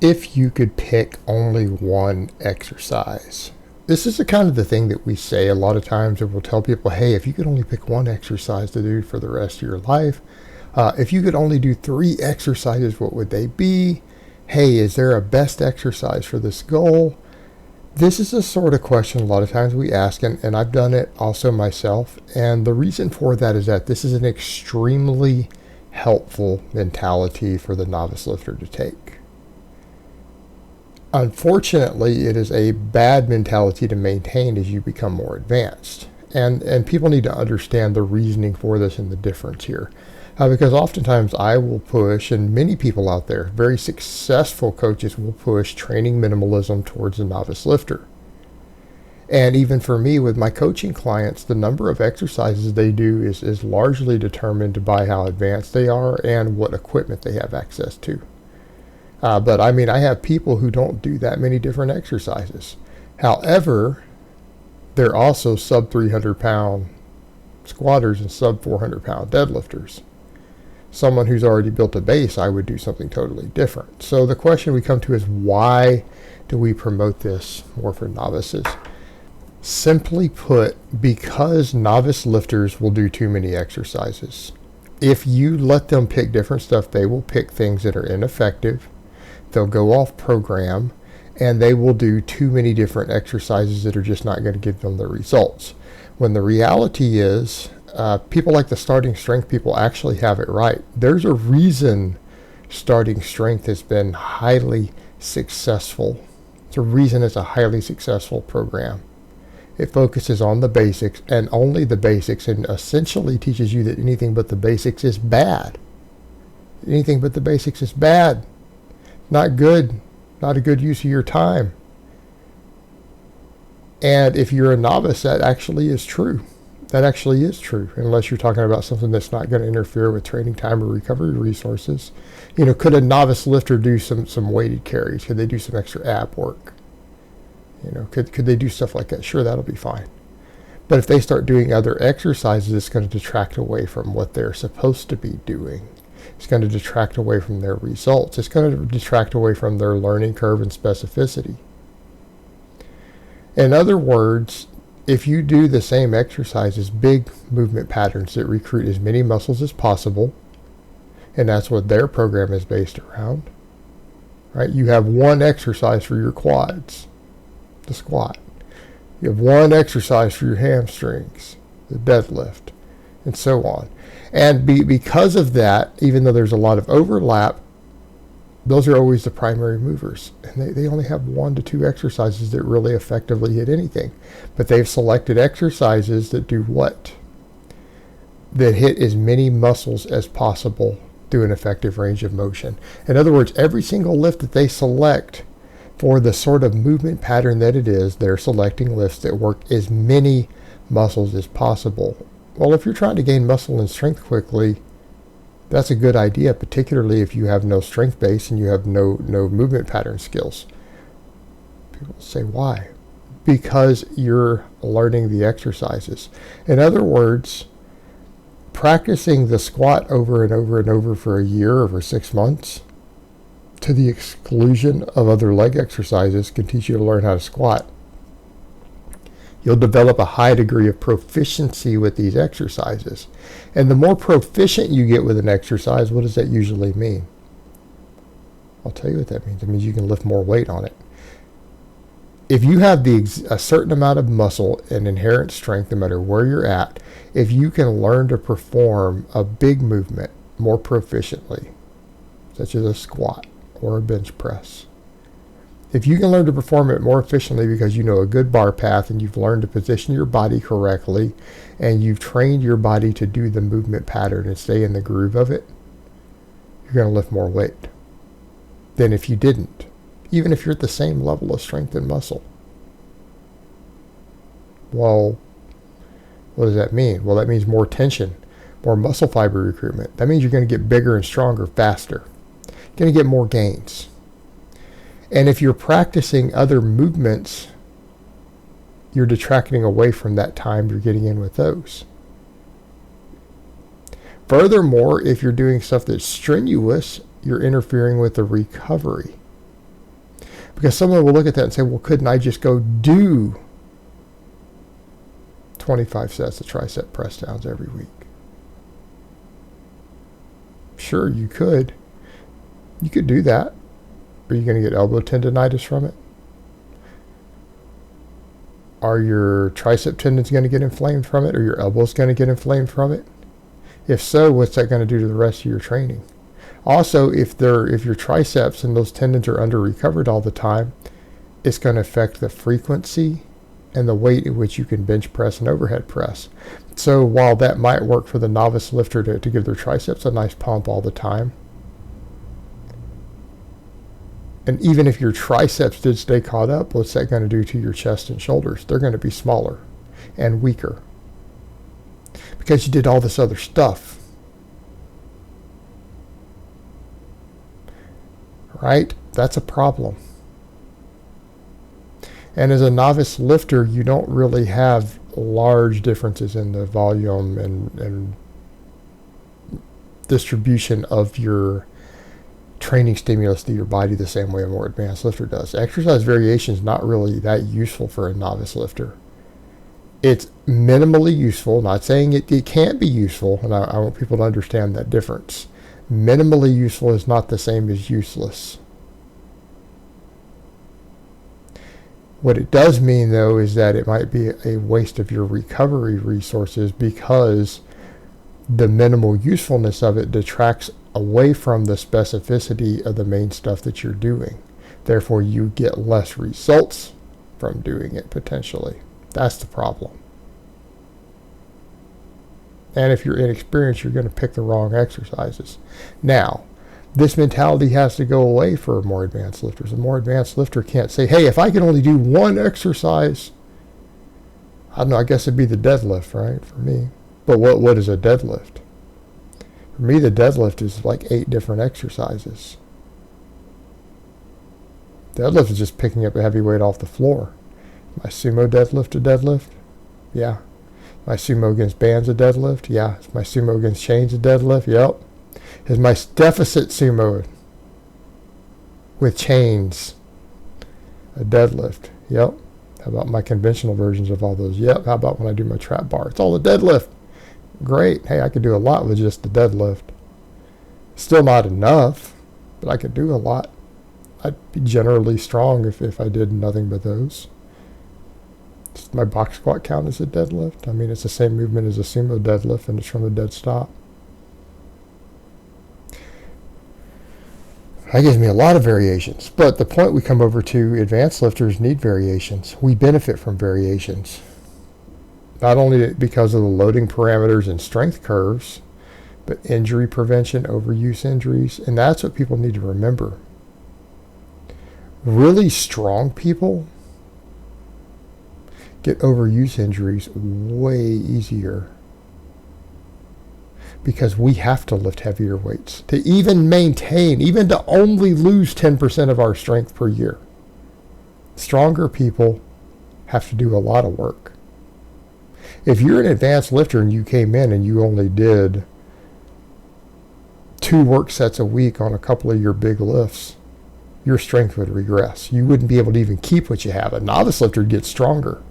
If you could pick only one exercise. This is the kind of the thing that we say a lot of times, and we'll tell people, hey, if you could only pick one exercise to do for the rest of your life, if you could only do 3 exercises, what would they be? Hey, is there a best exercise for this goal? This is the sort of question a lot of times we ask, and I've done it also myself. And the reason for that is that this is an extremely helpful mentality for the novice lifter to take. Unfortunately, it is a bad mentality to maintain as you become more advanced. And people need to understand the reasoning for this and the difference here. Because oftentimes I will push, and many people out there, very successful coaches will push training minimalism towards the novice lifter. And even for me with my coaching clients, the number of exercises they do is largely determined by how advanced they are and what equipment they have access to. But I mean, I have people who don't do that many different exercises. However, they're also sub 300 pound squatters and sub 400 pound deadlifters. Someone who's already built a base, I would do something totally different. So the question we come to is, why do we promote this more for novices? Simply put, because novice lifters will do too many exercises. If you let them pick different stuff, they will pick things that are ineffective. They'll go off program, and they will do too many different exercises that are just not going to give them the results. When the reality is, people like the starting strength people actually have it right. There's a reason starting strength has been highly successful. It's a reason it's a highly successful program. It focuses on the basics and only the basics, and essentially teaches you that anything but the basics is bad. Anything but the basics is bad. Not good. Not a good use of your time. And if you're a novice, that actually is true. That actually is true, unless you're talking about something that's not going to interfere with training time or recovery resources. You know, could a novice lifter do some weighted carries? Could they do some extra ab work? You know, could they do stuff like that? Sure, that'll be fine. But if they start doing other exercises, it's going to detract away from what they're supposed to be doing. It's going to detract away from their results. It's going to detract away from their learning curve and specificity. In other words, if you do the same exercises, big movement patterns that recruit as many muscles as possible, and that's what their program is based around, right? You have one exercise for your quads, the squat. You have one exercise for your hamstrings, the deadlift, and so on. And because of that, even though there's a lot of overlap, those are always the primary movers. And they only have 1 to 2 exercises that really effectively hit anything. But they've selected exercises that do what? That hit as many muscles as possible through an effective range of motion. In other words, every single lift that they select for the sort of movement pattern that it is, they're selecting lifts that work as many muscles as possible. Well, if you're trying to gain muscle and strength quickly, that's a good idea, particularly if you have no strength base and you have no movement pattern skills. People say, why? Because you're learning the exercises. In other words, practicing the squat over and over and over for a year, over 6 months, to the exclusion of other leg exercises, can teach you to learn how to squat. You'll develop a high degree of proficiency with these exercises. And the more proficient you get with an exercise, what does that usually mean? I'll tell you what that means. It means you can lift more weight on it. If you have a certain amount of muscle and inherent strength, no matter where you're at, if you can learn to perform a big movement more proficiently, such as a squat or a bench press, if you can learn to perform it more efficiently because you know a good bar path and you've learned to position your body correctly and you've trained your body to do the movement pattern and stay in the groove of it, you're going to lift more weight than if you didn't, even if you're at the same level of strength and muscle. Well, what does that mean? Well, that means more tension, more muscle fiber recruitment. That means you're going to get bigger and stronger faster. You're going to get more gains. And if you're practicing other movements, you're detracting away from that time you're getting in with those. Furthermore, if you're doing stuff that's strenuous, you're interfering with the recovery. Because someone will look at that and say, well, couldn't I just go do 25 sets of tricep press downs every week? Sure, you could. You could do that. Are you going to get elbow tendonitis from it? Are your tricep tendons going to get inflamed from it? Or your elbows going to get inflamed from it? If so, what's that going to do to the rest of your training? Also, if your triceps and those tendons are under recovered all the time, it's going to affect the frequency and the weight at which you can bench press and overhead press. So while that might work for the novice lifter to give their triceps a nice pump all the time, and even if your triceps did stay caught up, what's that going to do to your chest and shoulders? They're going to be smaller and weaker because you did all this other stuff. Right? That's a problem. And as a novice lifter, you don't really have large differences in the volume and distribution of your training stimulus to your body the same way a more advanced lifter does. Exercise variation is not really that useful for a novice lifter. It's minimally useful, not saying it can't be useful, and I want people to understand that difference. Minimally useful is not the same as useless. What it does mean, though, is that it might be a waste of your recovery resources because the minimal usefulness of it detracts away from the specificity of the main stuff that you're doing. Therefore, you get less results from doing it, potentially. That's the problem. And if you're inexperienced, you're going to pick the wrong exercises. Now, this mentality has to go away for more advanced lifters. A more advanced lifter can't say, hey, if I can only do one exercise, I don't know, I guess it'd be the deadlift, right, for me. But what is a deadlift? For me, the deadlift is like 8 different exercises. Deadlift is just picking up a heavy weight off the floor. My sumo deadlift a deadlift? Yeah. My sumo against bands a deadlift? Yeah. Is my sumo against chains a deadlift? Yep. Is my deficit sumo with chains a deadlift? Yep. How about my conventional versions of all those? Yep. How about when I do my trap bar? It's all a deadlift. Great. Hey, I could do a lot with just the deadlift. Still not enough, but I could do a lot. I'd be generally strong if I did nothing but those. Does my box squat count as a deadlift? I mean, it's the same movement as a sumo deadlift, and it's from a dead stop. That gives me a lot of variations. But the point we come over to, advanced lifters need variations. We benefit from variations. Not only because of the loading parameters and strength curves, but injury prevention, overuse injuries. And that's what people need to remember. Really strong people get overuse injuries way easier because we have to lift heavier weights to even maintain, even to only lose 10% of our strength per year. Stronger people have to do a lot of work. If you're an advanced lifter and you came in and you only did 2 work sets a week on a couple of your big lifts, your strength would regress. You wouldn't be able to even keep what you have. A novice lifter would get stronger.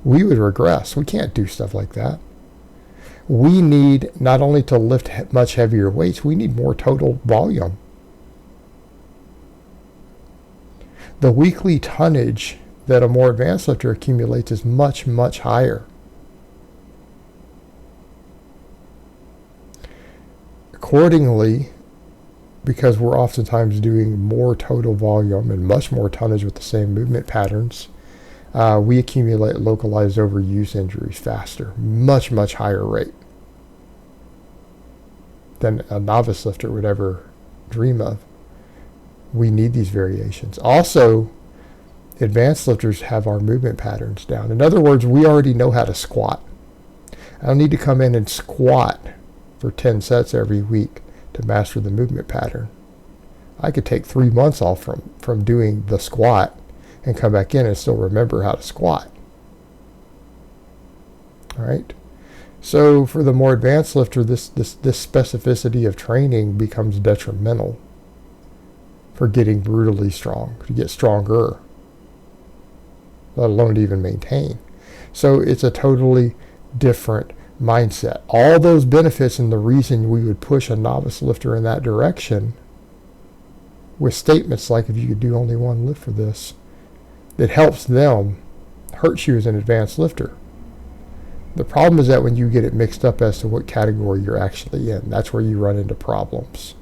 We would regress. We can't do stuff like that. We need not only to lift much heavier weights, we need more total volume. The weekly tonnage that a more advanced lifter accumulates is much, much higher. Accordingly, because we're oftentimes doing more total volume and much more tonnage with the same movement patterns, we accumulate localized overuse injuries faster, much, much higher rate than a novice lifter would ever dream of. We need these variations. Also, advanced lifters have our movement patterns down. In other words, we already know how to squat. I don't need to come in and squat for 10 sets every week to master the movement pattern. I could take 3 months off from doing the squat and come back in and still remember how to squat. All right. So for the more advanced lifter, this specificity of training becomes detrimental for getting brutally strong, to get stronger, let alone to even maintain. So it's a totally different mindset. All those benefits and the reason we would push a novice lifter in that direction with statements like, if you could do only one lift for this, that helps them, hurts you as an advanced lifter. The problem is that when you get it mixed up as to what category you're actually in, that's where you run into problems.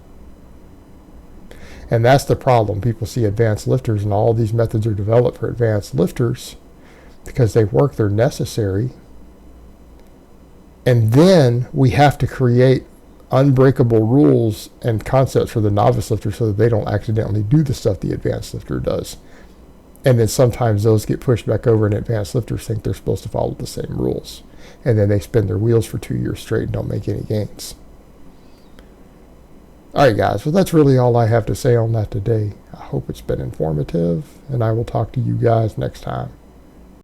And that's the problem. People see advanced lifters, and all these methods are developed for advanced lifters because they work, they're necessary. And then we have to create unbreakable rules and concepts for the novice lifter so that they don't accidentally do the stuff the advanced lifter does. And then sometimes those get pushed back over, and advanced lifters think they're supposed to follow the same rules. And then they spin their wheels for 2 years straight and don't make any gains. Alright guys, well that's really all I have to say on that today. I hope it's been informative, and I will talk to you guys next time.